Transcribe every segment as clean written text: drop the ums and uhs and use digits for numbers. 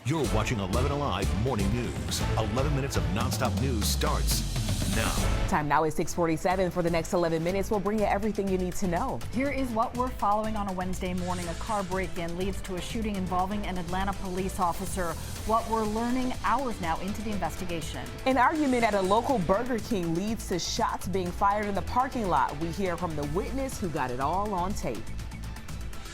You're watching 11 Alive Morning News. 11 minutes of nonstop news starts now. Time now is 6:47. For the next 11 minutes, we'll bring you everything you need to know. Here is what we're following on a Wednesday morning. A car break-in leads to a shooting involving an Atlanta police officer. What we're learning hours now into the investigation. An argument at a local Burger King leads to shots being fired in the parking lot. We hear from the witness who got it all on tape.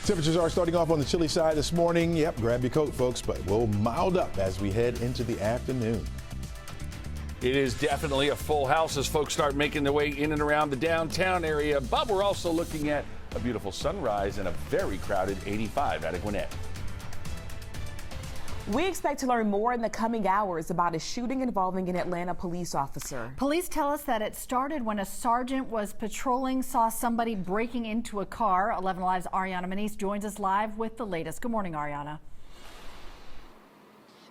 Temperatures are starting off on the chilly side this morning. Yep, grab your coat, folks, but we'll mild up as we head into the afternoon. It is definitely a full house as folks start making their way in and around the downtown area. But we're also looking at a beautiful sunrise and a very crowded 85 out of Gwinnett. We expect to learn more in the coming hours about a shooting involving an Atlanta police officer. Police tell us that it started when a sergeant was patrolling, saw somebody breaking into a car. 11 Alive's Ariana Manise joins us live with the latest. Good morning, Ariana.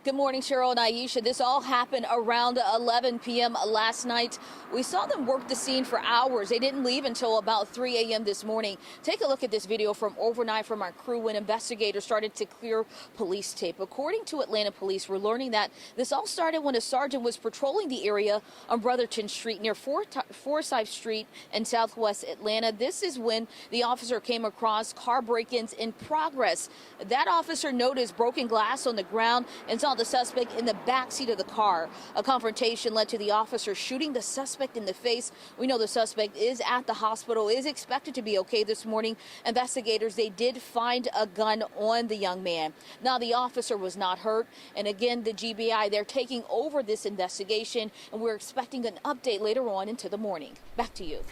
Good morning, Cheryl and Aisha. This all happened around 11 p.m. last night. We saw them work the scene for hours. They didn't leave until about 3 a.m. this morning. Take a look at this video from overnight from our crew when investigators started to clear police tape. According to Atlanta police, we're learning that this all started when a sergeant was patrolling the area on Brotherton Street near Forsyth Street in southwest Atlanta. This is when the officer came across car break-ins in progress. That officer noticed broken glass on the ground and saw the suspect in the back seat of the car. A confrontation led to the officer shooting the suspect in the face. We know the suspect is at the hospital, is expected to be okay this morning. Investigators, they did find a gun on the young man. Now, the officer was not hurt. And again, the GBI, they're taking over this investigation, and we're expecting an update later on into the morning. Back to you.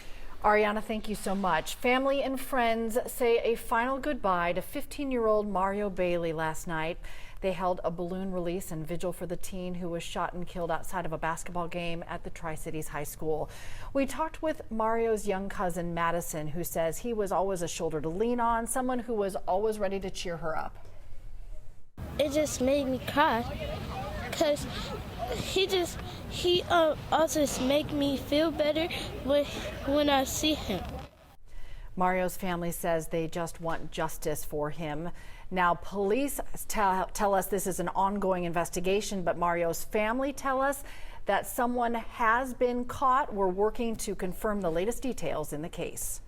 Ariana, thank you so much. Family and friends say a final goodbye to 15-year-old Mario Bailey last night. They held a balloon release and vigil for the teen who was shot and killed outside of a basketball game at the Tri-Cities High School. We talked with Mario's young cousin, Madison, who says he was always a shoulder to lean on, someone who was always ready to cheer her up. It just made me cry because he also make me feel better when I see him. Mario's family says they just want justice for him. Now, police tell us this is an ongoing investigation, but Mario's family tell us that someone has been caught. We're working to confirm the latest details in the case.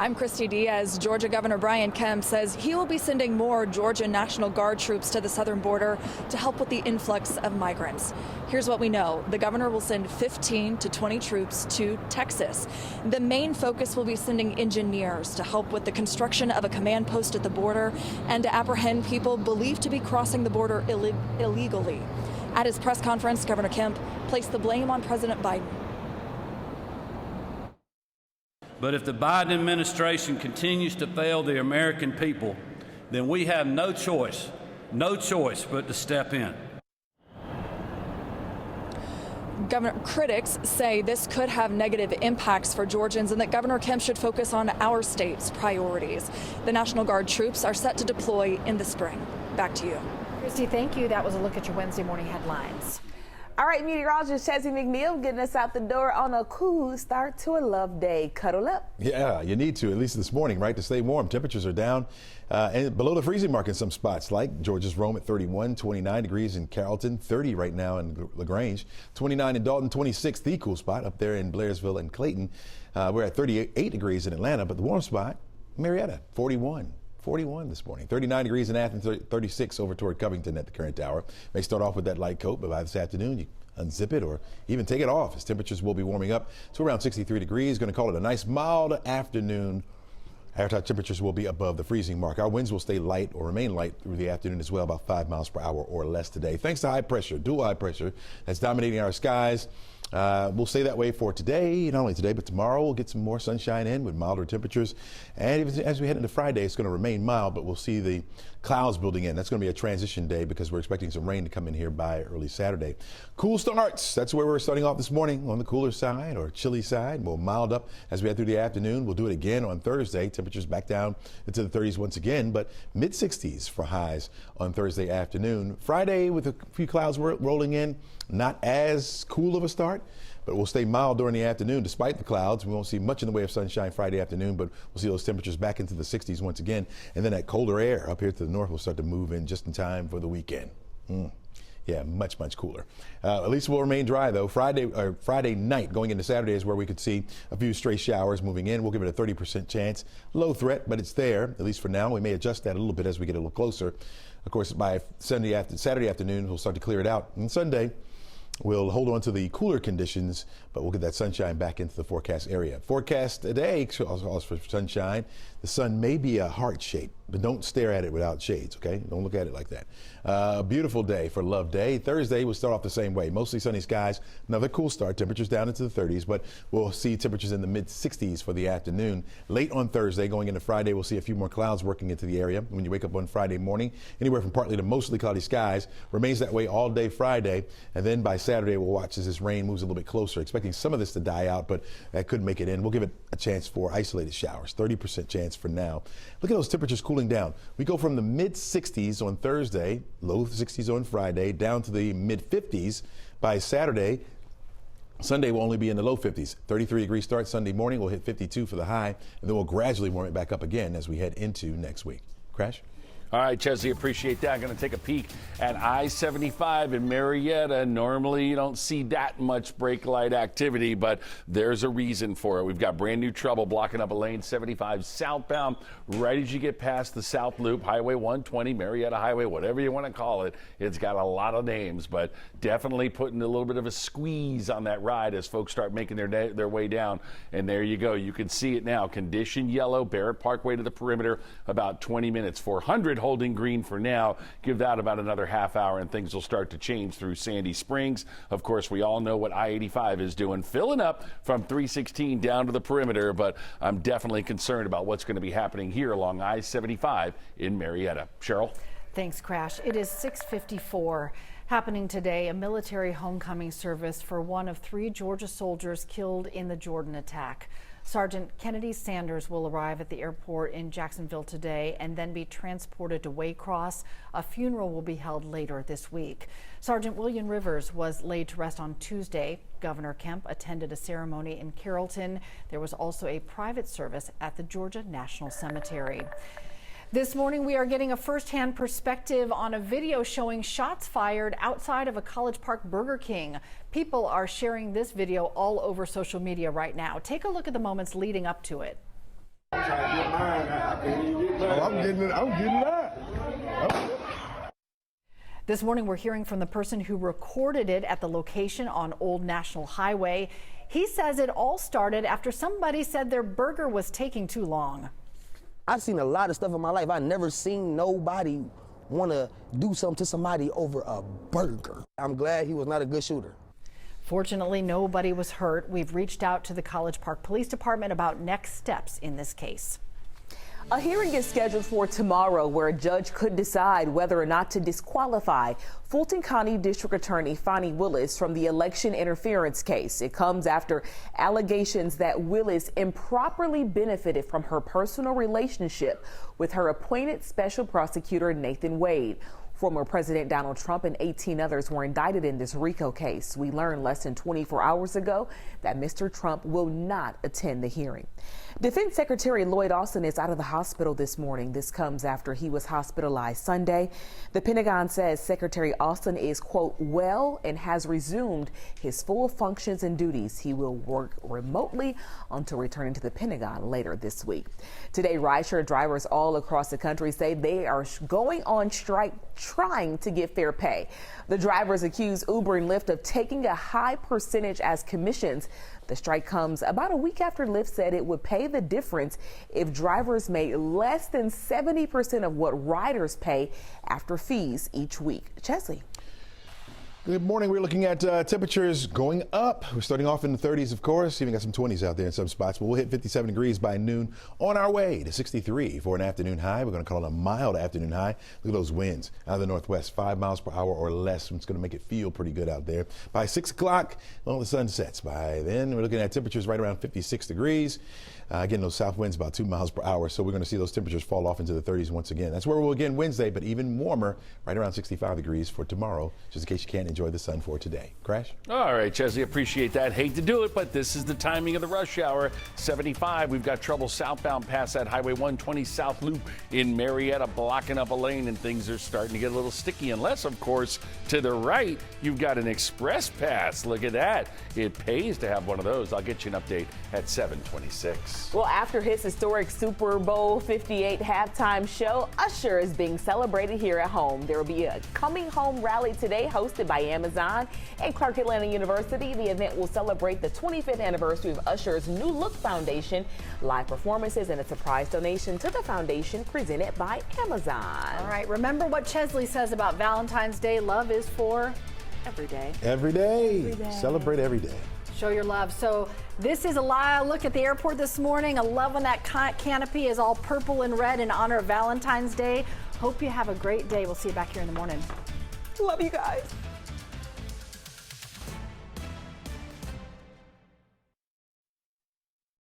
I'm Christy Diaz. Georgia Governor Brian Kemp says he will be sending more Georgia National Guard troops to the southern border to help with the influx of migrants. Here's what we know. The governor will send 15 to 20 troops to Texas. The main focus will be sending engineers to help with the construction of a command post at the border and to apprehend people believed to be crossing the border illegally. At his press conference, Governor Kemp placed the blame on President Biden. But if the Biden administration continues to fail the American people, then we have no choice but to step in. Governor, critics say this could have negative impacts for Georgians and that Governor Kemp should focus on our state's priorities. The National Guard troops are set to deploy in the spring. Back to you. Christy, thank you. That was a look at your Wednesday morning headlines. All right, meteorologist Chessie McNeil getting us out the door on a cool start to a love day. Cuddle up. Yeah, you need to, at least this morning, right, to stay warm. Temperatures are down and below the freezing mark in some spots, like Georgia's Rome at 31, 29 degrees in Carrollton, 30 right now in LaGrange, 29 in Dalton, 26, the cool spot up there in Blairsville and Clayton. We're at 38 degrees in Atlanta, but the warm spot, Marietta, 41 this morning. 39 degrees in Athens, 36 over toward Covington at the current hour. May start off with that light coat, but by this afternoon, you unzip it or even take it off as temperatures will be warming up to around 63 degrees. Going to call it a nice mild afternoon. Our temperatures will be above the freezing mark. Our winds will stay light or remain light through the afternoon as well, about 5 miles per hour or less today. Thanks to high pressure, dual high pressure that's dominating our skies. We'll stay that way for today, not only today, but tomorrow. We'll get some more sunshine in with milder temperatures. And as we head into Friday, it's going to remain mild, but we'll see the clouds building in. That's going to be a transition day because we're expecting some rain to come in here by early Saturday. Cool starts. That's where we're starting off this morning, on the cooler side or chilly side. We'll mild up as we head through the afternoon. We'll do it again on Thursday. Temperatures back down into the 30s once again, but mid-60s for highs on Thursday afternoon. Friday with a few clouds rolling in, not as cool of a start. start, but we'll stay mild during the afternoon despite the clouds. We won't see much in the way of sunshine Friday afternoon, but we'll see those temperatures back into the 60s once again. And then that colder air up here to the north will start to move in just in time for the weekend. Yeah, much cooler. At least we'll remain dry, though. Friday night going into Saturday is where we could see a few stray showers moving in. We'll give it a 30% chance. Low threat, but it's there, at least for now. We may adjust that a little bit as we get a little closer. Of course, by Saturday afternoon, we'll start to clear it out. And Sunday, we'll hold on to the cooler conditions, but we'll get that sunshine back into the forecast area. Forecast today calls for sunshine. The sun may be a heart shape, but don't stare at it without shades, okay? Don't look at it like that. A beautiful day for Love Day. Thursday will start off the same way. Mostly sunny skies. Another cool start. Temperatures down into the 30s, but we'll see temperatures in the mid-60s for the afternoon. Late on Thursday, going into Friday, we'll see a few more clouds working into the area. When you wake up on Friday morning, anywhere from partly to mostly cloudy skies. Remains that way all day Friday, and then by Saturday, we'll watch as this rain moves a little bit closer. Expecting some of this to die out, but that could make it in. We'll give it a chance for isolated showers. 30% chance for now. Look at those temperatures cooling down. We go from the mid-60s on Thursday, low 60s on Friday, down to the mid-50s by Saturday. Sunday will only be in the low 50s. 33 degree start Sunday morning. We'll hit 52 for the high, and then we'll gradually warm it back up again as we head into next week. Crash? All right, Chesley, appreciate that. Going to take a peek at I-75 in Marietta. Normally, you don't see that much brake light activity, but there's a reason for it. We've got brand new trouble blocking up a lane 75 southbound right as you get past the South Loop, Highway 120, Marietta Highway, whatever you want to call it. It's got a lot of names, but definitely putting a little bit of a squeeze on that ride as folks start making their way down. And there you go. You can see it now. Condition yellow, Barrett Parkway to the perimeter, about 20 minutes. 400 holding green for now. Give that about another half hour and things will start to change through Sandy Springs. Of course, we all know what I-85 is doing, filling up from 316 down to the perimeter, but I'm definitely concerned about what's going to be happening here along I-75 in Marietta. Cheryl? Thanks, Crash. It is 6:54. Happening today, a military homecoming service for one of 3 Georgia soldiers killed in the Jordan attack. Sergeant Kennedy Sanders will arrive at the airport in Jacksonville today and then be transported to Waycross. A funeral will be held later this week. Sergeant William Rivers was laid to rest on Tuesday. Governor Kemp attended a ceremony in Carrollton. There was also a private service at the Georgia National Cemetery. This morning, we are getting a firsthand perspective on a video showing shots fired outside of a College Park Burger King. People are sharing this video all over social media right now. Take a look at the moments leading up to it. This morning, we're hearing from the person who recorded it at the location on Old National Highway. He says it all started after somebody said their burger was taking too long. I've seen a lot of stuff in my life. I've never seen nobody want to do something to somebody over a burger. I'm glad he was not a good shooter. Fortunately, nobody was hurt. We've reached out to the College Park Police Department about next steps in this case. A hearing is scheduled for tomorrow where a judge could decide whether or not to disqualify Fulton County District Attorney Fani Willis from the election interference case. It comes after allegations that Willis improperly benefited from her personal relationship with her appointed special prosecutor Nathan Wade. Former President Donald Trump and 18 others were indicted in this RICO case. We learned less than 24 hours ago that Mr. Trump will not attend the hearing. Defense Secretary Lloyd Austin is out of the hospital this morning. This comes after he was hospitalized Sunday. The Pentagon says Secretary Austin is, quote, well and has resumed his full functions and duties. He will work remotely until returning to the Pentagon later this week. Today, rideshare drivers all across the country say they are going on strike trying to get fair pay. The drivers accuse Uber and Lyft of taking a high percentage as commissions. The strike comes about a week after Lyft said it would pay the difference if drivers made less than 70% of what riders pay after fees each week. Chesley. Good morning. We're looking at temperatures going up. We're starting off in the 30s, of course. Even got some 20s out there in some spots, but we'll hit 57 degrees by noon on our way to 63 for an afternoon high. We're going to call it a mild afternoon high. Look at those winds out of the northwest, 5 miles per hour or less. It's going to make it feel pretty good out there. By 6 o'clock, well, the sun sets. By then, we're looking at temperatures right around 56 degrees. Again, those south winds about 2 miles per hour, so we're going to see those temperatures fall off into the 30s once again. That's where we'll again Wednesday, but even warmer, right around 65 degrees for tomorrow, just in case you can't enjoy enjoy the sun for today. Crash? All right, Chesley, appreciate that. Hate to do it, but this is the timing of the rush hour. 75, we've got trouble southbound past that Highway 120 South Loop in Marietta, blocking up a lane, and things are starting to get a little sticky. Unless, of course, to the right, you've got an express pass. Look at that. It pays to have one of those. I'll get you an update at 7:26. Well, after his historic Super Bowl 58 halftime show, Usher is being celebrated here at home. There will be a coming home rally today hosted by Amazon and Clark Atlanta University. The event will celebrate the 25th anniversary of Usher's New Look Foundation, live performances, and a surprise donation to the foundation presented by Amazon. All right, remember what Chesley says about Valentine's Day. Love is for every day. Every day. Celebrate every day. Show your love. So this is a live look at the airport this morning. I love when that canopy is all purple and red in honor of Valentine's Day. Hope you have a great day. We'll see you back here in the morning. Love you guys.